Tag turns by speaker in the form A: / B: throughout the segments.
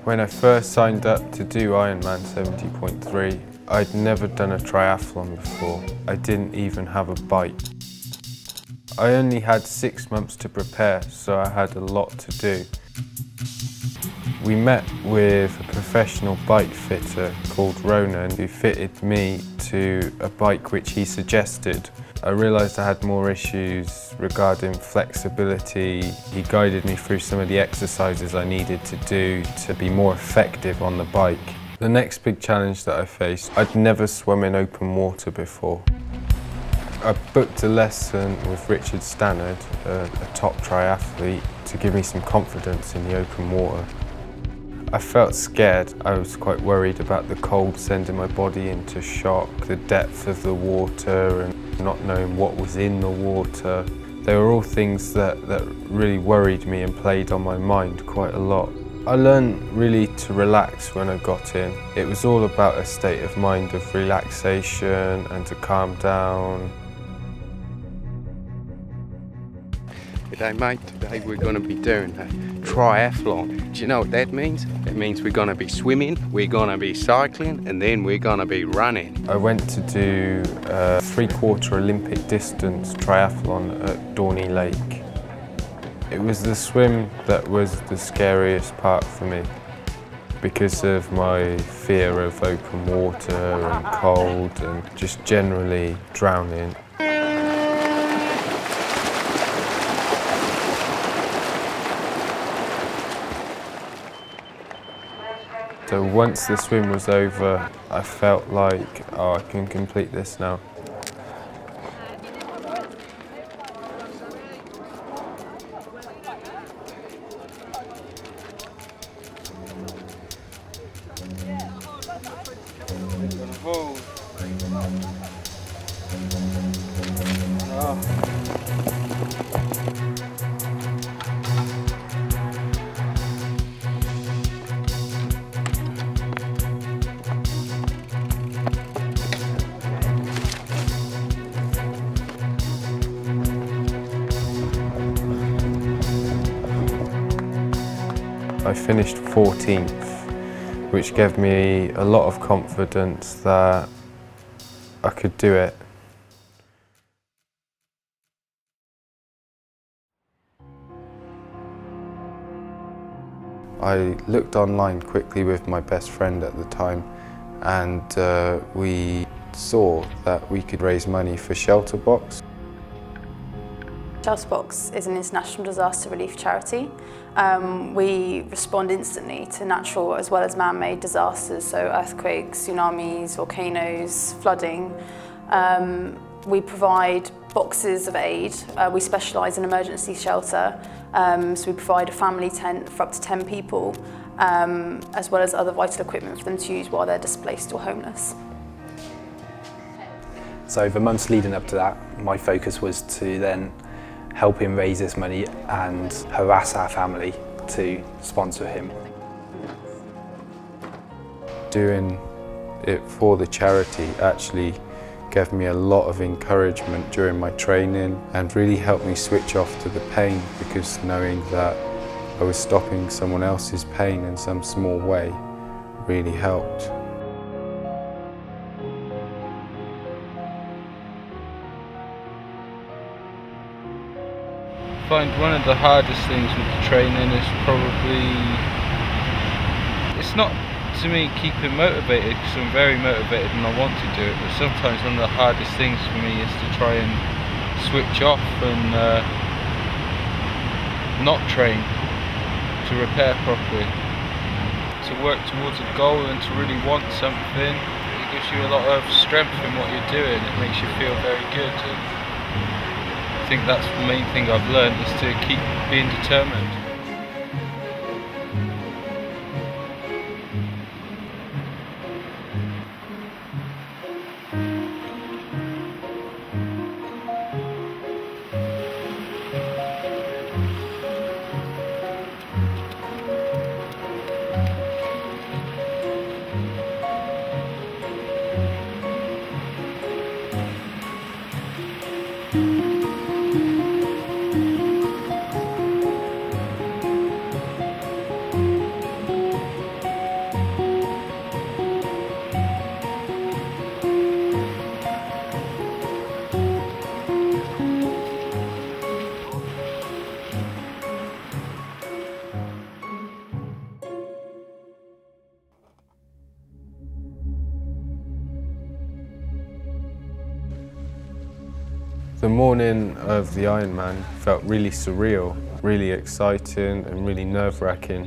A: When I first signed up to do Ironman 70.3, I'd never done a triathlon before. I didn't even have a bike. I only had 6 months to prepare, so I had a lot to do. We met with a professional bike fitter called Ronan, who fitted me to a bike which he suggested. I realised I had more issues regarding flexibility. He guided me through some of the exercises I needed to do to be more effective on the bike. The next big challenge that I faced, I'd never swum in open water before. I booked a lesson with Richard Stannard, a top triathlete, to give me some confidence in the open water. I felt scared. I was quite worried about the cold sending my body into shock, the depth of the water and not knowing what was in the water. They were all things that really worried me and played on my mind quite a lot. I learned really to relax when I got in. It was all about a state of mind of relaxation and to calm down.
B: G'day mate, today we're going to be doing a triathlon. Do you know what that means? That means we're going to be swimming, we're going to be cycling, and then we're going to be running.
A: I went to do a 3/4 Olympic distance triathlon at Dorney Lake. It was the swim that was the scariest part for me because of my fear of open water and cold and just generally drowning. So once the swim was over, I felt like, oh, I can complete this now. I finished 14th, which gave me a lot of confidence that I could do it. I looked online quickly with my best friend at the time, and we saw that we could raise money for Shelterbox.
C: Shelterbox is an international disaster relief charity. We respond instantly to natural as well as man-made disasters, so earthquakes, tsunamis, volcanoes, flooding. We provide boxes of aid. We specialise in emergency shelter, so we provide a family tent for up to 10 people, as well as other vital equipment for them to use while they're displaced or homeless.
D: So the months leading up to that, my focus was to then help him raise this money and harass our family to sponsor him.
A: Doing it for the charity actually gave me a lot of encouragement during my training and really helped me switch off to the pain, because knowing that I was stopping someone else's pain in some small way really helped.
E: I find one of the hardest things with the training is probably, it's not to me keeping motivated, because I'm very motivated and I want to do it, but sometimes one of the hardest things for me is to try and switch off and not train, to repair properly, to work towards a goal and to really want something. It gives you a lot of strength in what you're doing, it makes you feel very good. I think that's the main thing I've learned, is to keep being determined.
A: The morning of the Ironman felt really surreal, really exciting and really nerve-wracking.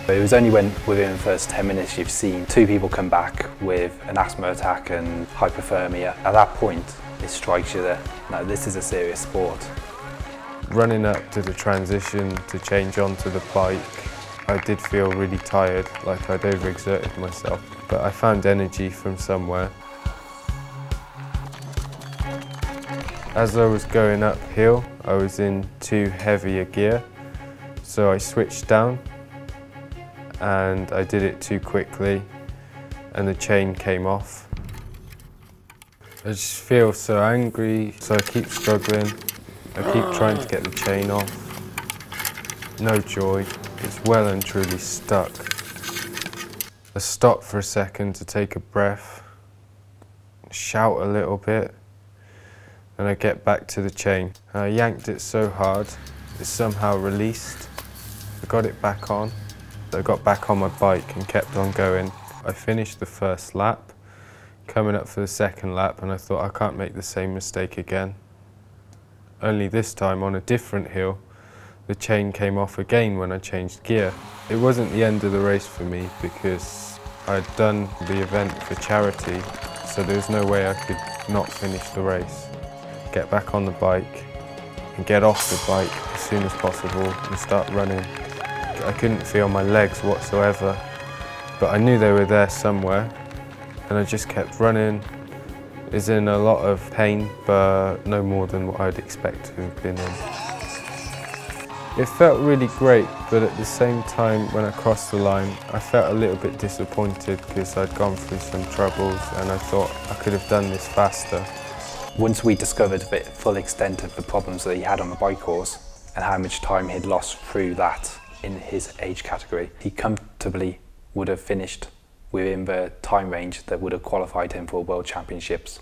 D: It was only when within the first 10 minutes you've seen 2 people come back with an asthma attack and hypothermia. At that point, it strikes you that no, this is a serious sport.
A: Running up to the transition to change onto the bike, I did feel really tired, like I'd overexerted myself, but I found energy from somewhere. As I was going uphill, I was in too heavy a gear, so I switched down and I did it too quickly and the chain came off. I just feel so angry, so I keep struggling. I keep trying to get the chain off. No joy, it's well and truly stuck. I stop for a second to take a breath, shout a little bit, and I get back to the chain. I yanked it so hard, it somehow released. I got it back on. I got back on my bike and kept on going. I finished the first lap, coming up for the second lap, and I thought I can't make the same mistake again. Only this time on a different hill, the chain came off again when I changed gear. It wasn't the end of the race for me because I'd done the event for charity, so there was no way I could not finish the race. Get back on the bike and get off the bike as soon as possible and start running. I couldn't feel my legs whatsoever, but I knew they were there somewhere, and I just kept running. I was in a lot of pain, but no more than what I'd expect to have been in. It felt really great, but at the same time, when I crossed the line, I felt a little bit disappointed because I'd gone through some troubles and I thought I could have done this faster.
D: Once we discovered the full extent of the problems that he had on the bike course and how much time he'd lost through that in his age category, he comfortably would have finished within the time range that would have qualified him for World Championships.